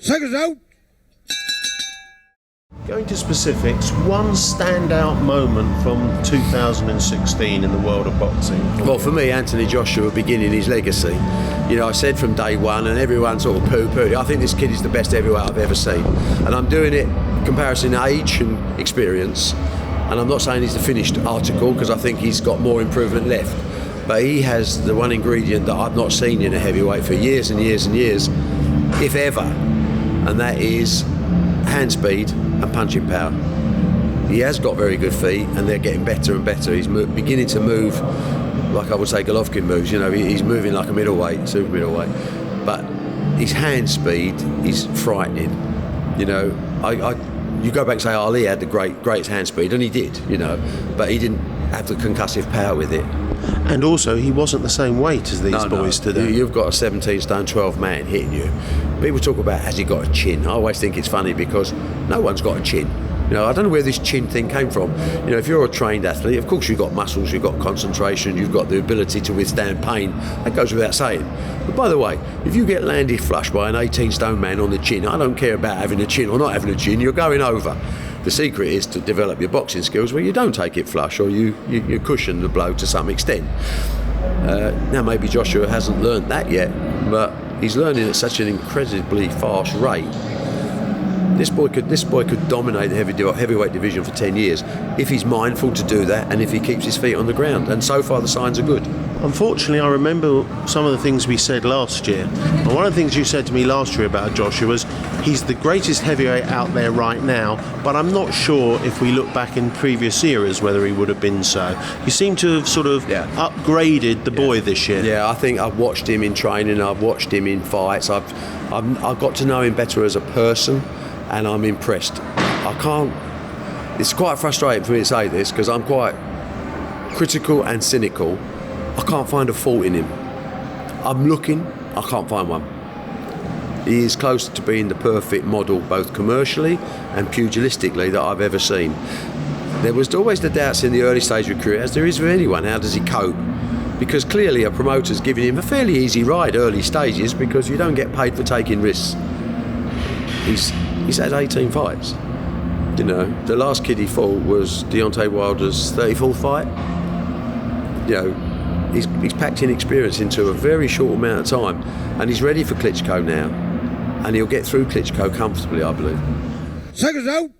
SecondsOut. Going to specifics, one standout moment from 2016 in the world of boxing. Well, for me, Anthony Joshua beginning his legacy. You know, I said from day one, and everyone sort of poo-pooed, I think this kid is the best heavyweight I've ever seen. And I'm doing it in comparison to age and experience. And I'm not saying he's the finished article, because I think he's got more improvement left. But he has the one ingredient that I've not seen in a heavyweight for years and years and years, if ever, and that is hand speed and punching power. He has got very good feet, and they're getting better and better. He's beginning to move like I would say Golovkin moves. You know, he's moving like a middleweight, super middleweight. But his hand speed is frightening. You know, you go back and say Ali had the greatest hand speed, and he did. You know, but he didn't have the concussive power with it. And also, he wasn't the same weight as these boys today. You've got a 17 stone 12 man hitting you. People talk about, has he got a chin? I always think it's funny because no one's got a chin. You know, I don't know where this chin thing came from. You know, if you're a trained athlete, of course you've got muscles, you've got concentration, you've got the ability to withstand pain. That goes without saying. But by the way, if you get landed flush by an 18 stone man on the chin, I don't care about having a chin or not having a chin, you're going over. The secret is to develop your boxing skills where you don't take it flush, or you cushion the blow to some extent. Now maybe Joshua hasn't learned that yet, but he's learning at such an incredibly fast rate. This boy could dominate the heavyweight division for 10 years if he's mindful to do that, and if he keeps his feet on the ground. And so far the signs are good. Unfortunately, I remember some of the things we said last year. And one of the things you said to me last year about Joshua was he's the greatest heavyweight out there right now, but I'm not sure if we look back in previous eras whether he would have been so. You seem to have sort of upgraded the boy this year. Yeah, I think I've watched him in training, I've watched him in fights, I've got to know him better as a person, and I'm impressed. It's quite frustrating for me to say this because I'm quite critical and cynical. I can't find a fault in him. I'm looking, I can't find one. He is close to being the perfect model, both commercially and pugilistically, that I've ever seen. There was always the doubts in the early stage of career, as there is with anyone. How does he cope? Because clearly a promoter's giving him a fairly easy ride early stages because you don't get paid for taking risks. He's had 18 fights. You know, the last kid he fought was Deontay Wilder's 34th fight. You know, he's packed in experience into a very short amount of time, and he's ready for Klitschko now, and he'll get through Klitschko comfortably, I believe. SecondsOut.